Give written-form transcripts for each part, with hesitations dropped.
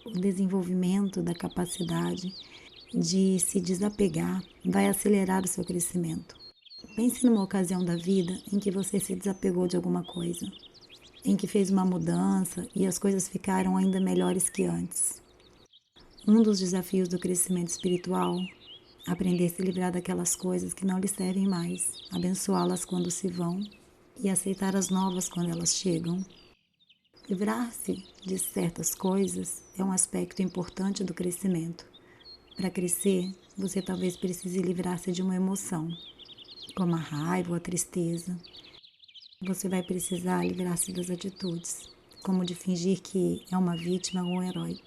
O desenvolvimento da capacidade de se desapegar vai acelerar o seu crescimento. Pense numa ocasião da vida em que você se desapegou de alguma coisa, em que fez uma mudança e as coisas ficaram ainda melhores que antes. Um dos desafios do crescimento espiritual é aprender a se livrar daquelas coisas que não lhe servem mais, abençoá-las quando se vão e aceitar as novas quando elas chegam. Livrar-se de certas coisas é um aspecto importante do crescimento. Para crescer, você talvez precise livrar-se de uma emoção, como a raiva ou a tristeza. Você vai precisar livrar-se das atitudes, como de fingir que é uma vítima ou um herói.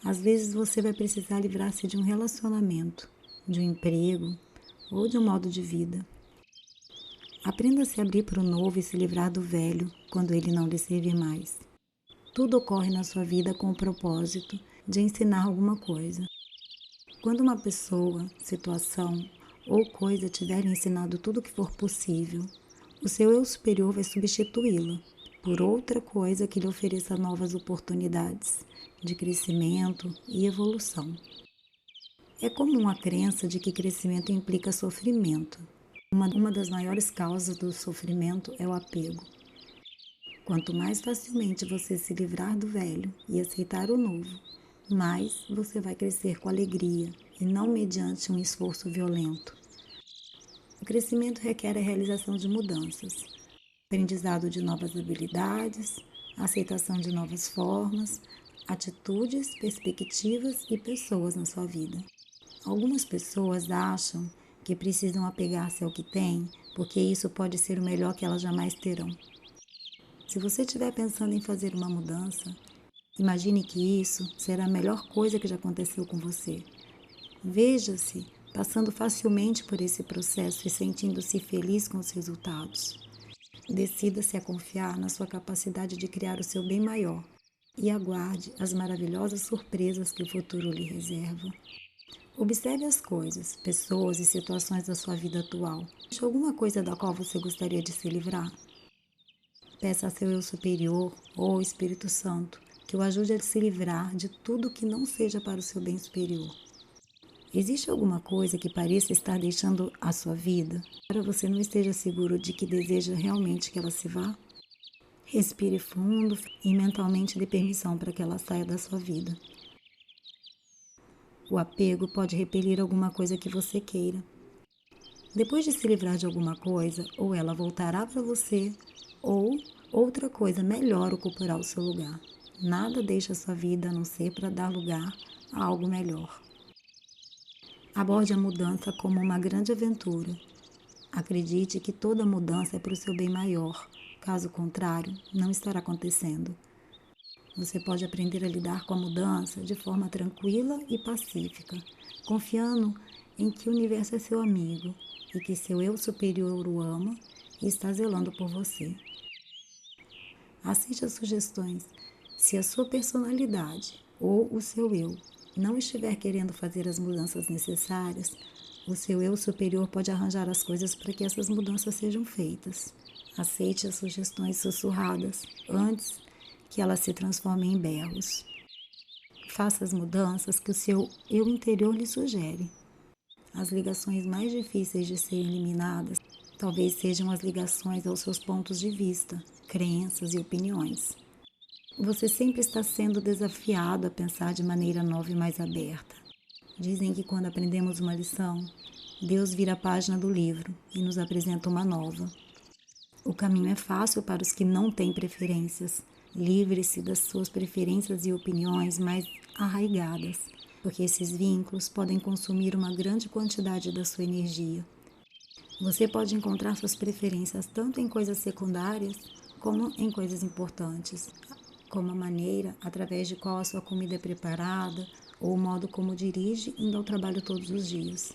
Às vezes você vai precisar livrar-se de um relacionamento, de um emprego ou de um modo de vida. Aprenda a se abrir para o novo e se livrar do velho quando ele não lhe servir mais. Tudo ocorre na sua vida com o propósito de ensinar alguma coisa. Quando uma pessoa, situação ou coisa tiver lhe ensinado tudo o que for possível, o seu eu superior vai substituí-la por outra coisa que lhe ofereça novas oportunidades de crescimento e evolução. É comum a crença de que crescimento implica sofrimento. Uma das maiores causas do sofrimento é o apego. Quanto mais facilmente você se livrar do velho e aceitar o novo, mais você vai crescer com alegria e não mediante um esforço violento. O crescimento requer a realização de mudanças, aprendizado de novas habilidades, aceitação de novas formas, atitudes, perspectivas e pessoas na sua vida. Algumas pessoas acham que precisam apegar-se ao que têm, porque isso pode ser o melhor que elas jamais terão. Se você estiver pensando em fazer uma mudança, imagine que isso será a melhor coisa que já aconteceu com você. Veja-se passando facilmente por esse processo e sentindo-se feliz com os resultados. Decida-se a confiar na sua capacidade de criar o seu bem maior e aguarde as maravilhosas surpresas que o futuro lhe reserva. Observe as coisas, pessoas e situações da sua vida atual. Existe alguma coisa da qual você gostaria de se livrar? Peça a seu eu superior ou ao Espírito Santo que o ajude a se livrar de tudo que não seja para o seu bem superior. Existe alguma coisa que pareça estar deixando a sua vida, para você não esteja seguro de que deseja realmente que ela se vá? Respire fundo e mentalmente dê permissão para que ela saia da sua vida. O apego pode repelir alguma coisa que você queira. Depois de se livrar de alguma coisa, ou ela voltará para você, ou outra coisa melhor ocupará o seu lugar. Nada deixa a sua vida a não ser para dar lugar a algo melhor. Aborde a mudança como uma grande aventura. Acredite que toda mudança é para o seu bem maior. Caso contrário, não estará acontecendo. Você pode aprender a lidar com a mudança de forma tranquila e pacífica, confiando em que o universo é seu amigo e que seu eu superior o ama e está zelando por você. Aceite as sugestões. Se a sua personalidade ou o seu eu não estiver querendo fazer as mudanças necessárias, o seu eu superior pode arranjar as coisas para que essas mudanças sejam feitas. Aceite as sugestões sussurradas antes que elas se transformem em berros. Faça as mudanças que o seu eu interior lhe sugere. As ligações mais difíceis de serem eliminadas talvez sejam as ligações aos seus pontos de vista, crenças e opiniões. Você sempre está sendo desafiado a pensar de maneira nova e mais aberta. Dizem que quando aprendemos uma lição, Deus vira a página do livro e nos apresenta uma nova. O caminho é fácil para os que não têm preferências. Livre-se das suas preferências e opiniões mais arraigadas, porque esses vínculos podem consumir uma grande quantidade da sua energia. Você pode encontrar suas preferências tanto em coisas secundárias como em coisas importantes, como a maneira através de qual a sua comida é preparada ou o modo como dirige indo ao trabalho todos os dias.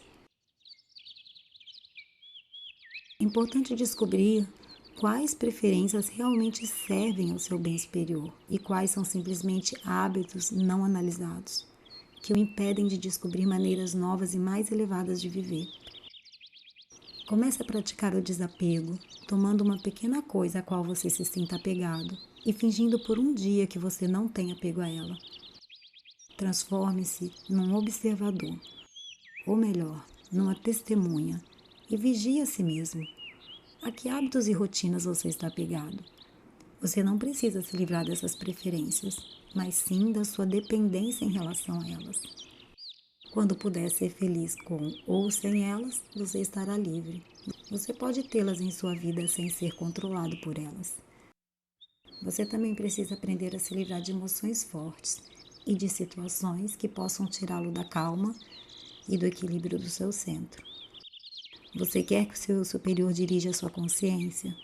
É importante descobrir quais preferências realmente servem ao seu bem superior e quais são simplesmente hábitos não analisados, que o impedem de descobrir maneiras novas e mais elevadas de viver. Comece a praticar o desapego, tomando uma pequena coisa a qual você se sinta apegado e fingindo por um dia que você não tem apego a ela. Transforme-se num observador, ou melhor, numa testemunha, e vigie a si mesmo. A que hábitos e rotinas você está apegado? Você não precisa se livrar dessas preferências, mas sim da sua dependência em relação a elas. Quando puder ser feliz com ou sem elas, você estará livre. Você pode tê-las em sua vida sem ser controlado por elas. Você também precisa aprender a se livrar de emoções fortes e de situações que possam tirá-lo da calma e do equilíbrio do seu centro. Você quer que o seu superior dirija a sua consciência?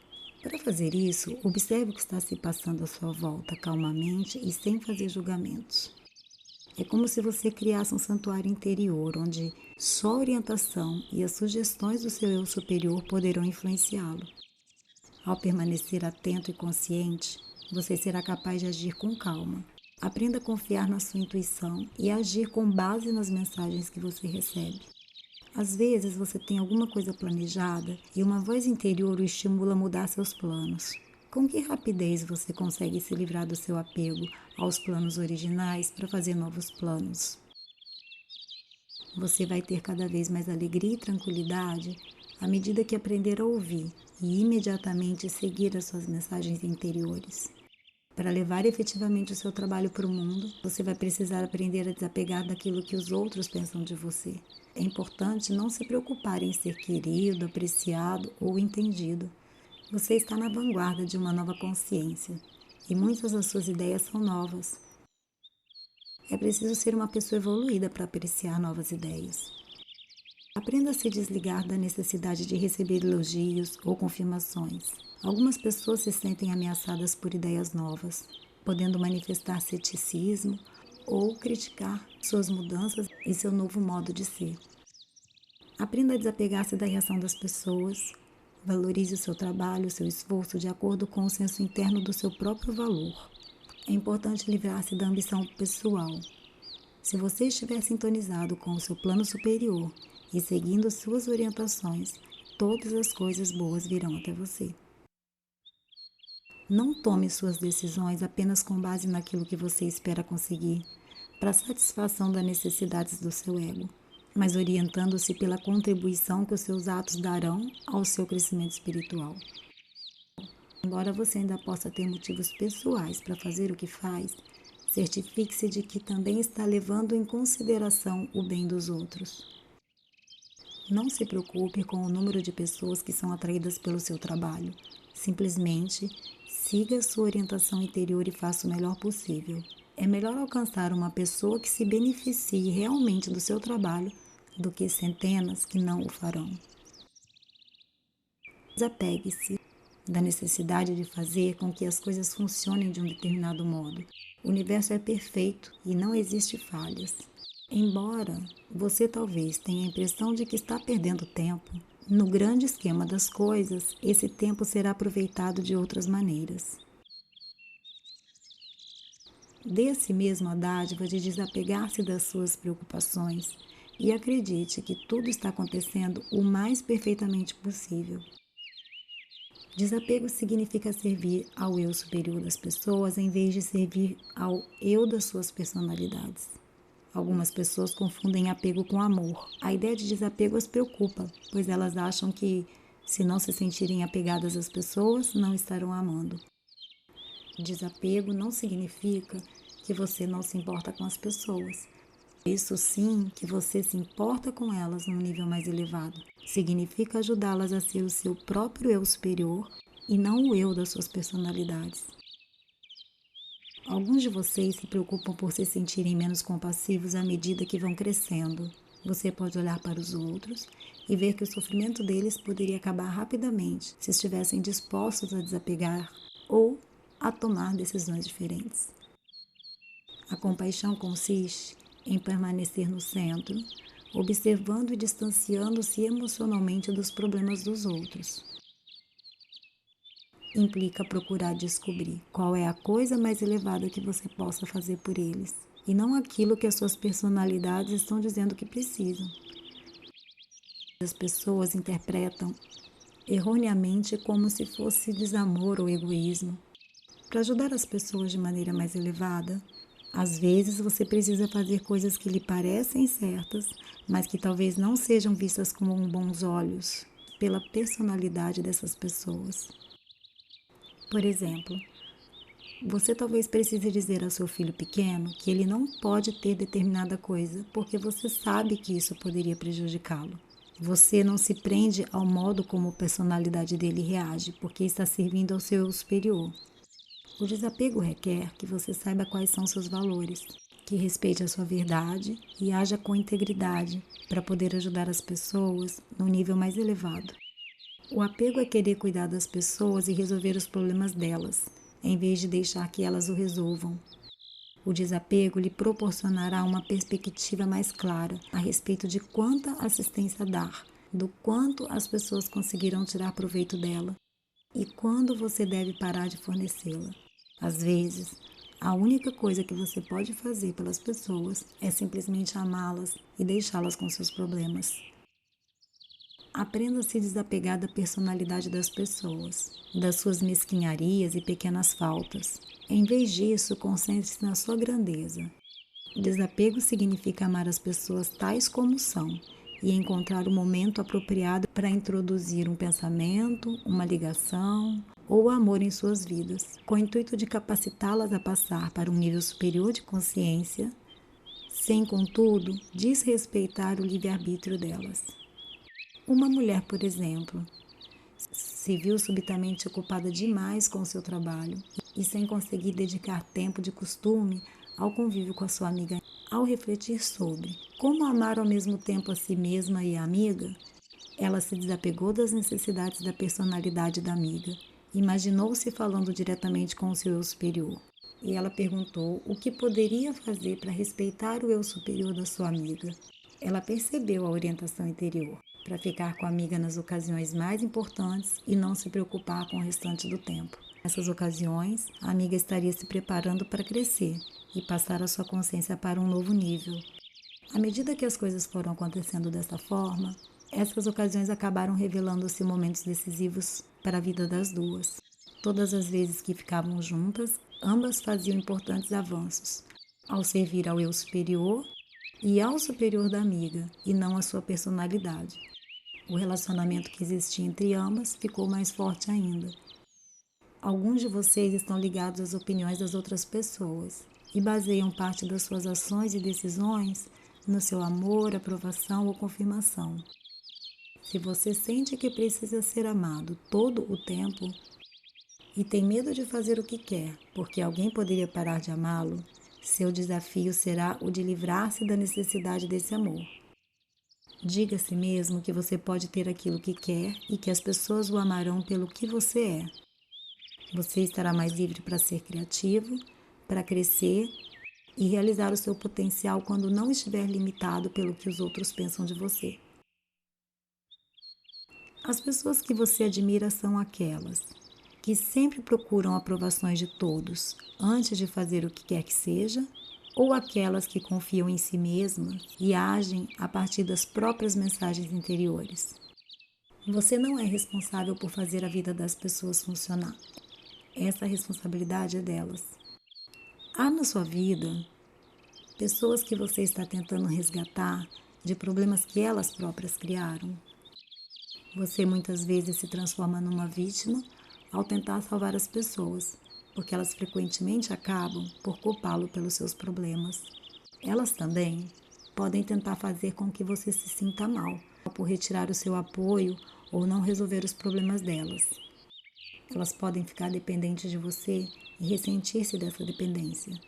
Para fazer isso, observe o que está se passando à sua volta calmamente e sem fazer julgamentos. É como se você criasse um santuário interior onde só a orientação e as sugestões do seu eu superior poderão influenciá-lo. Ao permanecer atento e consciente, você será capaz de agir com calma. Aprenda a confiar na sua intuição e agir com base nas mensagens que você recebe. Às vezes você tem alguma coisa planejada e uma voz interior o estimula a mudar seus planos. Com que rapidez você consegue se livrar do seu apego aos planos originais para fazer novos planos? Você vai ter cada vez mais alegria e tranquilidade à medida que aprender a ouvir e imediatamente seguir as suas mensagens interiores. Para levar efetivamente o seu trabalho para o mundo, você vai precisar aprender a desapegar daquilo que os outros pensam de você. É importante não se preocupar em ser querido, apreciado ou entendido. Você está na vanguarda de uma nova consciência e muitas das suas ideias são novas. É preciso ser uma pessoa evoluída para apreciar novas ideias. Aprenda a se desligar da necessidade de receber elogios ou confirmações. Algumas pessoas se sentem ameaçadas por ideias novas, podendo manifestar ceticismo ou criticar suas mudanças e seu novo modo de ser. Aprenda a desapegar-se da reação das pessoas. Valorize o seu trabalho, o seu esforço de acordo com o senso interno do seu próprio valor. É importante livrar-se da ambição pessoal. Se você estiver sintonizado com o seu plano superior e seguindo suas orientações, todas as coisas boas virão até você. Não tome suas decisões apenas com base naquilo que você espera conseguir, para a satisfação das necessidades do seu ego, mas orientando-se pela contribuição que os seus atos darão ao seu crescimento espiritual. Embora você ainda possa ter motivos pessoais para fazer o que faz, certifique-se de que também está levando em consideração o bem dos outros. Não se preocupe com o número de pessoas que são atraídas pelo seu trabalho. Simplesmente siga sua orientação interior e faça o melhor possível. É melhor alcançar uma pessoa que se beneficie realmente do seu trabalho do que centenas que não o farão. Desapegue-se da necessidade de fazer com que as coisas funcionem de um determinado modo. O universo é perfeito e não existe falhas. Embora você talvez tenha a impressão de que está perdendo tempo, no grande esquema das coisas, esse tempo será aproveitado de outras maneiras. Dê a si mesmo a dádiva de desapegar-se das suas preocupações e acredite que tudo está acontecendo o mais perfeitamente possível. Desapego significa servir ao eu superior das pessoas em vez de servir ao eu das suas personalidades. Algumas pessoas confundem apego com amor. A ideia de desapego as preocupa, pois elas acham que, se não se sentirem apegadas às pessoas, não estarão amando. Desapego não significa que você não se importa com as pessoas. Isso sim que você se importa com elas num nível mais elevado. Significa ajudá-las a ser o seu próprio eu superior e não o eu das suas personalidades. Alguns de vocês se preocupam por se sentirem menos compassivos à medida que vão crescendo. Você pode olhar para os outros e ver que o sofrimento deles poderia acabar rapidamente se estivessem dispostos a desapegar ou a tomar decisões diferentes. A compaixão consiste em permanecer no centro, observando e distanciando-se emocionalmente dos problemas dos outros. Implica procurar descobrir qual é a coisa mais elevada que você possa fazer por eles, e não aquilo que as suas personalidades estão dizendo que precisam. As pessoas interpretam erroneamente como se fosse desamor ou egoísmo. Para ajudar as pessoas de maneira mais elevada, Às vezes você precisa fazer coisas que lhe parecem certas, mas que talvez não sejam vistas com bons olhos pela personalidade dessas pessoas. Por exemplo, você talvez precise dizer ao seu filho pequeno que ele não pode ter determinada coisa, porque você sabe que isso poderia prejudicá-lo. Você não se prende ao modo como a personalidade dele reage, porque está servindo ao seu superior. O desapego requer que você saiba quais são seus valores, que respeite a sua verdade e haja com integridade para poder ajudar as pessoas no nível mais elevado. O apego é querer cuidar das pessoas e resolver os problemas delas, em vez de deixar que elas o resolvam. O desapego lhe proporcionará uma perspectiva mais clara a respeito de quanta assistência dar, do quanto as pessoas conseguirão tirar proveito dela e quando você deve parar de fornecê-la. Às vezes, a única coisa que você pode fazer pelas pessoas é simplesmente amá-las e deixá-las com seus problemas. Aprenda a se desapegar da personalidade das pessoas, das suas mesquinharias e pequenas faltas. Em vez disso, concentre-se na sua grandeza. Desapego significa amar as pessoas tais como são e encontrar o momento apropriado para introduzir um pensamento, uma ligação ou amor em suas vidas, com o intuito de capacitá-las a passar para um nível superior de consciência, sem, contudo, desrespeitar o livre-arbítrio delas. Uma mulher, por exemplo, se viu subitamente ocupada demais com o seu trabalho e sem conseguir dedicar tempo de costume ao convívio com a sua amiga. Ao refletir sobre como amar ao mesmo tempo a si mesma e a amiga, ela se desapegou das necessidades da personalidade da amiga. Imaginou-se falando diretamente com o seu eu superior. E ela perguntou o que poderia fazer para respeitar o eu superior da sua amiga. Ela percebeu a orientação interior para ficar com a amiga nas ocasiões mais importantes e não se preocupar com o restante do tempo. Nessas ocasiões, a amiga estaria se preparando para crescer e passar a sua consciência para um novo nível. À medida que as coisas foram acontecendo dessa forma, essas ocasiões acabaram revelando-se momentos decisivos para a vida das duas. Todas as vezes que ficavam juntas, ambas faziam importantes avanços, ao servir ao eu superior e ao superior da amiga, e não à sua personalidade. O relacionamento que existia entre ambas ficou mais forte ainda. Alguns de vocês estão ligados às opiniões das outras pessoas e baseiam parte das suas ações e decisões no seu amor, aprovação ou confirmação. Se você sente que precisa ser amado todo o tempo e tem medo de fazer o que quer, porque alguém poderia parar de amá-lo, seu desafio será o de livrar-se da necessidade desse amor. Diga a si mesmo que você pode ter aquilo que quer e que as pessoas o amarão pelo que você é. Você estará mais livre para ser criativo, para crescer e realizar o seu potencial quando não estiver limitado pelo que os outros pensam de você. As pessoas que você admira são aquelas que sempre procuram aprovações de todos antes de fazer o que quer que seja, ou aquelas que confiam em si mesmas e agem a partir das próprias mensagens interiores. Você não é responsável por fazer a vida das pessoas funcionar. Essa responsabilidade é delas. Há na sua vida pessoas que você está tentando resgatar de problemas que elas próprias criaram. Você muitas vezes se transforma numa vítima ao tentar salvar as pessoas, porque elas frequentemente acabam por culpá-lo pelos seus problemas. Elas também podem tentar fazer com que você se sinta mal, por retirar o seu apoio ou não resolver os problemas delas. Elas podem ficar dependentes de você e ressentir-se dessa dependência.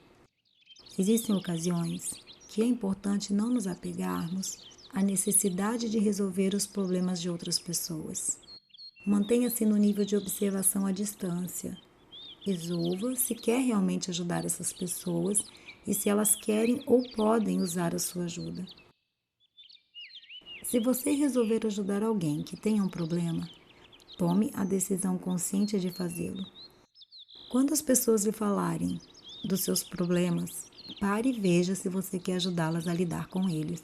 Existem ocasiões que é importante não nos apegarmos à necessidade de resolver os problemas de outras pessoas. Mantenha-se no nível de observação à distância. Resolva se quer realmente ajudar essas pessoas e se elas querem ou podem usar a sua ajuda. Se você resolver ajudar alguém que tenha um problema, tome a decisão consciente de fazê-lo. Quando as pessoas lhe falarem dos seus problemas, pare e veja se você quer ajudá-las a lidar com eles.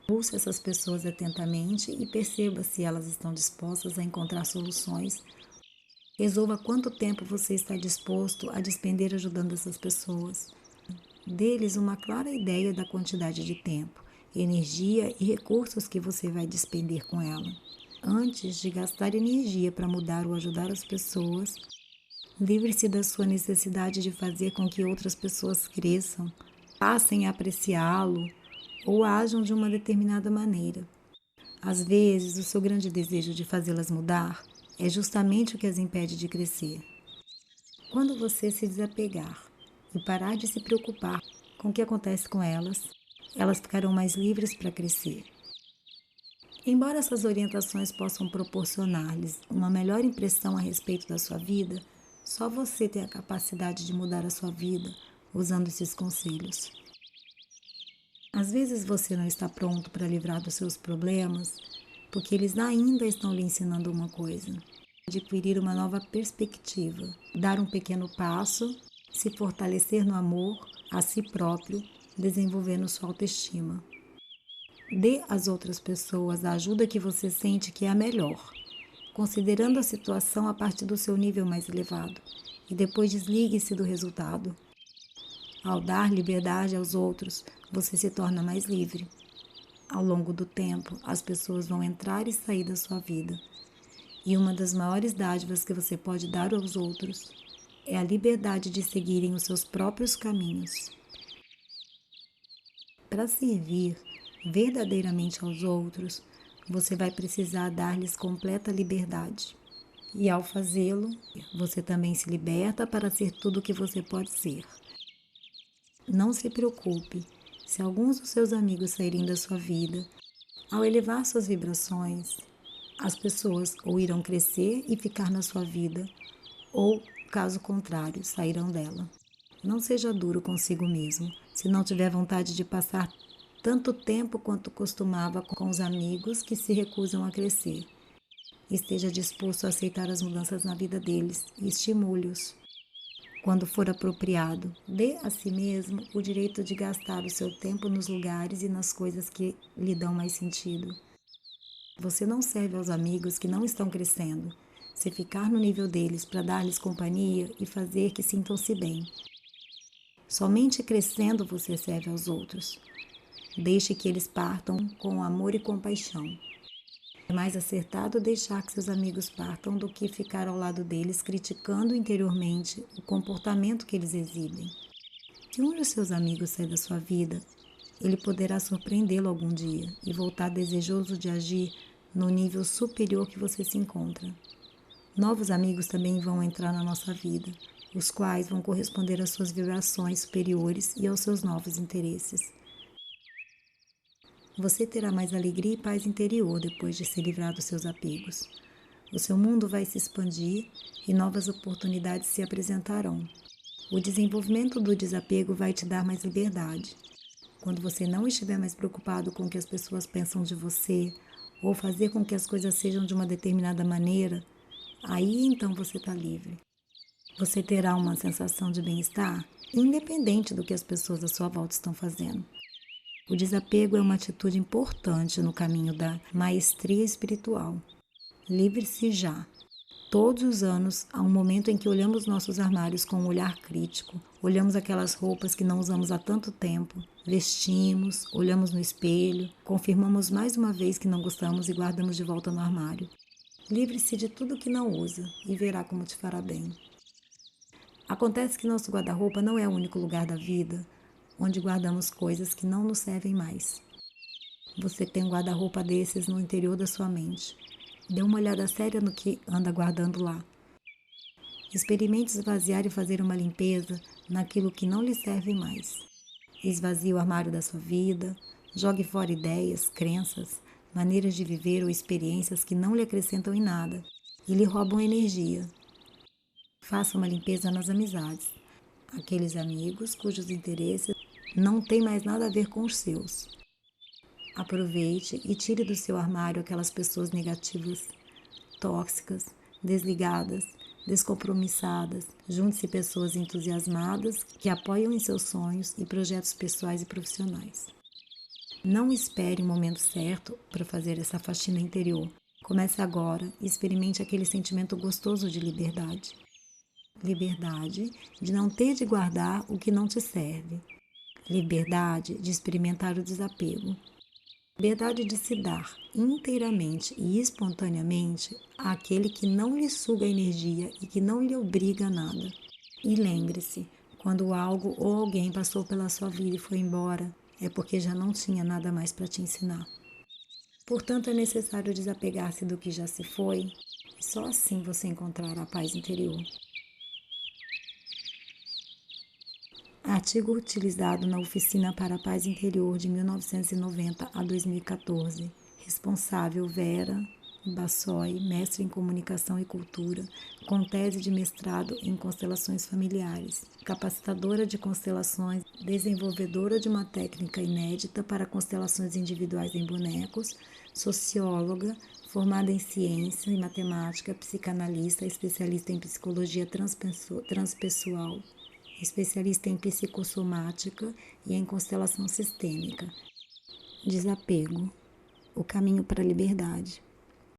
Ouça essas pessoas atentamente e perceba se elas estão dispostas a encontrar soluções. Resolva quanto tempo você está disposto a despender ajudando essas pessoas. Dê-lhes uma clara ideia da quantidade de tempo, energia e recursos que você vai despender com ela. Antes de gastar energia para mudar ou ajudar as pessoas, livre-se da sua necessidade de fazer com que outras pessoas cresçam, passem a apreciá-lo ou ajam de uma determinada maneira. Às vezes, o seu grande desejo de fazê-las mudar é justamente o que as impede de crescer. Quando você se desapegar e parar de se preocupar com o que acontece com elas, elas ficarão mais livres para crescer. Embora essas orientações possam proporcionar-lhes uma melhor impressão a respeito da sua vida, só você tem a capacidade de mudar a sua vida usando esses conselhos. Às vezes você não está pronto para livrar dos seus problemas porque eles ainda estão lhe ensinando uma coisa: adquirir uma nova perspectiva, dar um pequeno passo, se fortalecer no amor a si próprio, desenvolvendo sua autoestima. Dê às outras pessoas a ajuda que você sente que é a melhor, considerando a situação a partir do seu nível mais elevado, e depois desligue-se do resultado. Ao dar liberdade aos outros, você se torna mais livre. Ao longo do tempo, as pessoas vão entrar e sair da sua vida. E uma das maiores dádivas que você pode dar aos outros é a liberdade de seguirem os seus próprios caminhos. Para servir verdadeiramente aos outros, você vai precisar dar-lhes completa liberdade. E ao fazê-lo, você também se liberta para ser tudo o que você pode ser. Não se preocupe se alguns dos seus amigos saírem da sua vida. Ao elevar suas vibrações, as pessoas ou irão crescer e ficar na sua vida, ou, caso contrário, sairão dela. Não seja duro consigo mesmo, se não tiver vontade de passar tanto tempo quanto costumava com os amigos que se recusam a crescer. Esteja disposto a aceitar as mudanças na vida deles e estimule-os. Quando for apropriado, dê a si mesmo o direito de gastar o seu tempo nos lugares e nas coisas que lhe dão mais sentido. Você não serve aos amigos que não estão crescendo, se ficar no nível deles para dar-lhes companhia e fazer que sintam-se bem. Somente crescendo você serve aos outros. Deixe que eles partam com amor e compaixão. É mais acertado deixar que seus amigos partam do que ficar ao lado deles criticando interiormente o comportamento que eles exibem. Se um dos seus amigos sair da sua vida, ele poderá surpreendê-lo algum dia e voltar desejoso de agir no nível superior que você se encontra. Novos amigos também vão entrar na nossa vida, os quais vão corresponder às suas vibrações superiores e aos seus novos interesses. Você terá mais alegria e paz interior depois de se livrar dos seus apegos. O seu mundo vai se expandir e novas oportunidades se apresentarão. O desenvolvimento do desapego vai te dar mais liberdade. Quando você não estiver mais preocupado com o que as pessoas pensam de você ou fazer com que as coisas sejam de uma determinada maneira, aí então você está livre. Você terá uma sensação de bem-estar, independente do que as pessoas à sua volta estão fazendo. O desapego é uma atitude importante no caminho da maestria espiritual. Livre-se já. Todos os anos há um momento em que olhamos nossos armários com um olhar crítico, olhamos aquelas roupas que não usamos há tanto tempo, vestimos, olhamos no espelho, confirmamos mais uma vez que não gostamos e guardamos de volta no armário. Livre-se de tudo que não usa e verá como te fará bem. Acontece que nosso guarda-roupa não é o único lugar da vida onde guardamos coisas que não nos servem mais. Você tem um guarda-roupa desses no interior da sua mente. Dê uma olhada séria no que anda guardando lá. Experimente esvaziar e fazer uma limpeza naquilo que não lhe serve mais. Esvazie o armário da sua vida, jogue fora ideias, crenças, maneiras de viver ou experiências que não lhe acrescentam em nada e lhe roubam energia. Faça uma limpeza nas amizades, aqueles amigos cujos interesses não têm mais nada a ver com os seus. Aproveite e tire do seu armário aquelas pessoas negativas, tóxicas, desligadas, descompromissadas. Junte-se pessoas entusiasmadas que apoiam em seus sonhos e projetos pessoais e profissionais. Não espere o momento certo para fazer essa faxina interior. Comece agora e experimente aquele sentimento gostoso de liberdade. Liberdade de não ter de guardar o que não te serve. Liberdade de experimentar o desapego. Liberdade de se dar inteiramente e espontaneamente àquele que não lhe suga a energia e que não lhe obriga a nada. E lembre-se, quando algo ou alguém passou pela sua vida e foi embora, é porque já não tinha nada mais para te ensinar. Portanto, é necessário desapegar-se do que já se foi, e só assim você encontrará a paz interior. Artigo utilizado na Oficina para a Paz Interior de 1990 a 2014. Responsável Vera Bassoi, mestre em Comunicação e Cultura, com tese de mestrado em Constelações Familiares, capacitadora de constelações, desenvolvedora de uma técnica inédita para constelações individuais em bonecos, socióloga, formada em ciência e matemática, psicanalista, especialista em psicologia transpessoal, especialista em psicossomática e em constelação sistêmica. Desapego, o caminho para a liberdade.